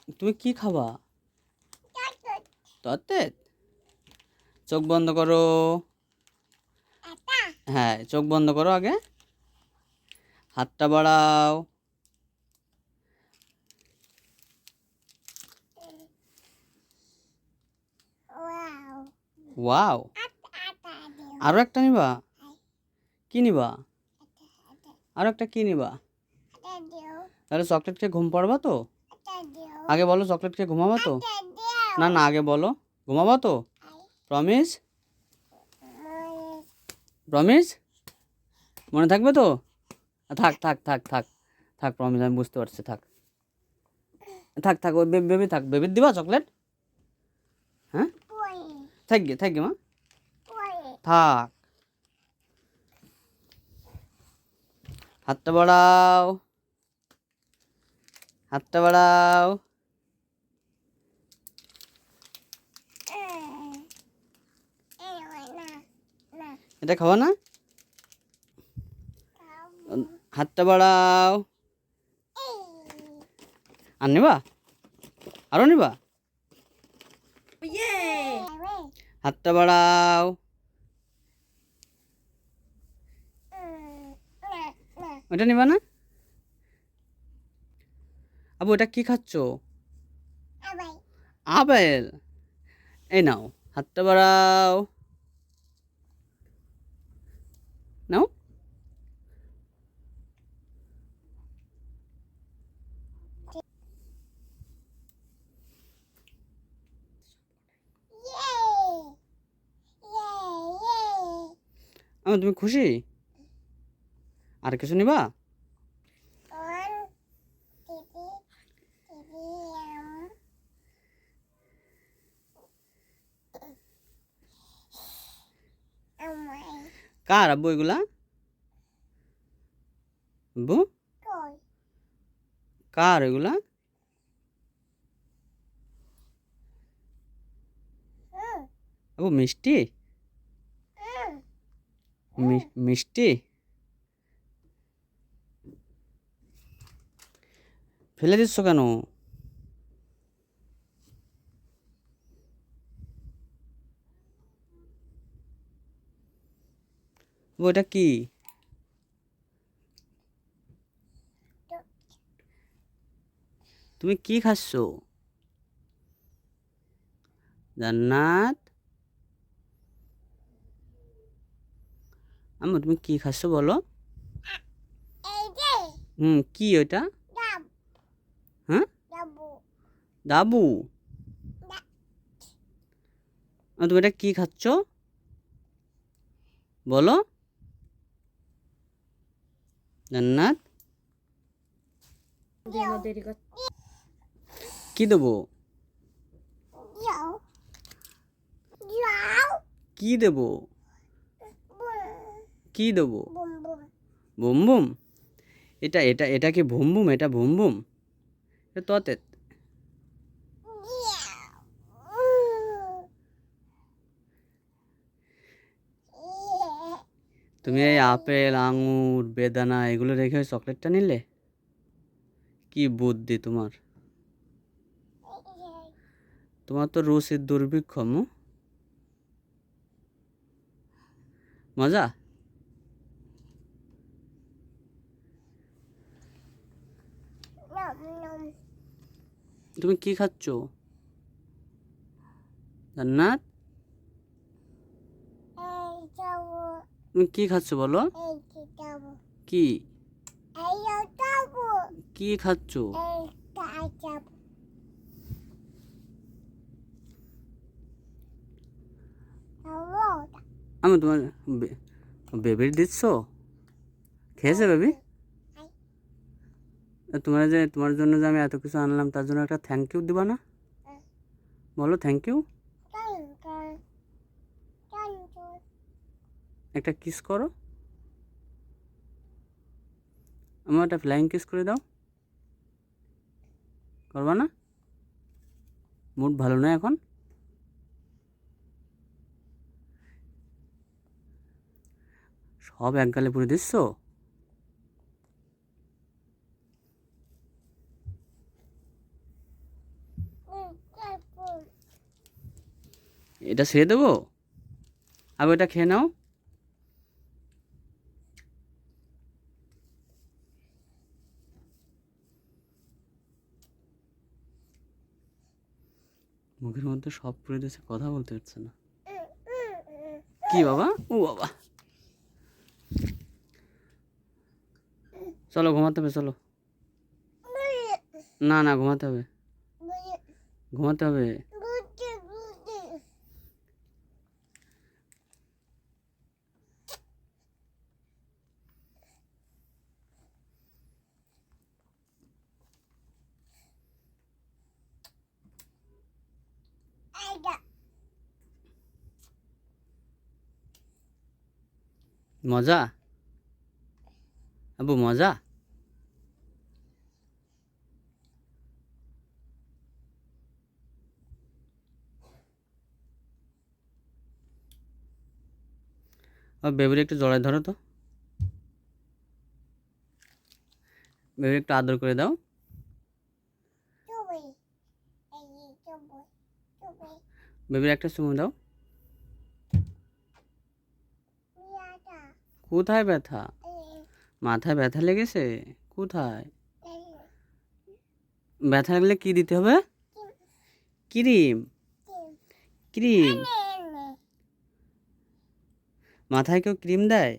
তুমি কি খাবা? ততে চোখ বন্ধ করো। হ্যাঁ, চোখ বন্ধ করো আগে। হাতটা বাড়াও। ওয়াও, আরো একটা নিবা? কি নিবা? আরো একটা কি নিবা? তাহলে চকলেট খেয়ে ঘুম পাড়বা তো? আগে বলো, চকলেট খেয়ে ঘুমাবা তো? না না, আগে বলো, ঘুমাবা তো? প্রমিস? প্রমিস? মনে থাকবে তো? থাক থাক থাক থাক থাক, প্রমিস, আমি বুঝতে পারছি, থাক থাক থাক। ওই বেবি থাক, বেবির দিবা চকলেট? হ্যাঁ, থাক গে মা, থাক। হাতটা বাড়াও, হাতটা বাড়াও। এটা খাওয়া না? হাতটা বাড়াও। আর নিবা? আরো নিবা? হাতটা বাড়াও। ওটা নিবা না? আবু, এটা কি খাচ্ছো? আপেল। এই নাও, হাতটা বাড়াও। নাও। তুমি খুশি? আর কিছু নিবা? কার আব্বু এগুলা? আব্বু, কার এগুলা? আব্বু, মিষ্টি? মিষ্টি? ফেলে দিচ্ছ কেন? ওটা কি? তুমি কি খাচ্ছো? জান্নাত, আম্মু তুমি কি খাচ্ছো বলো? কি ওইটা? হ্যাঁ, দাবু। তুমি এটা কি খাচ্ছো বলো? জান্নাত, কি দেবো? কি দেবো? কি দেবো? Boom boom? এটা এটা এটা কি ভুম বুম? এটা ভুম বুম? এটা ততে। তুমি এই আপেল, আঙুর, বেদানা এগুলো রেখে ওই চকলেটটা নিলে? কি বুদ্ধি তোমার! তোমার তো রুচির দুর্ভিক্ষ আম্মু। মজা? তুমি কি খাচ্ছো জান্নাত? তুমি কি খাচ্ছো বলো? কি? কি খাচ্ছো? আমি তোমার বেবির দিচ্ছ? খেয়েছে বেবি? তোমার জন্য যে আমি এত কিছু আনলাম, তার জন্য একটা থ্যাংক ইউ দিবা না? বলো থ্যাংক ইউ। একটা কিস করো। আমার একটা ফ্লাইং কিস করে দাও। করবা না? মুড ভালো না এখন? সব এক গালে পুরে দিচ্ছ? এটা ছেড়ে দেবো? আবার এটা খেয়ে নাও। মুখের মধ্যে সব পুড়ে দিয়েছে, কথা বলতে পারছে না। কি বাবা? ও বাবা, চলো ঘুমাতে হবে, চলো। না না, ঘুমাতে হবে, ঘুমাতে হবে। মজা আব্বু, মজা। বেবির একটু জড়ায় ধরো তো, বেবির একটু আদর করে দাও। বেবির একটা চুমু দাও। কোথায় ব্যথা? মাথায় ব্যথা লেগেছে? কোথায় ব্যথা লাগলে কি দিতে হবে? Cream, cream. মাথায় কেউ ক্রিম দেয়?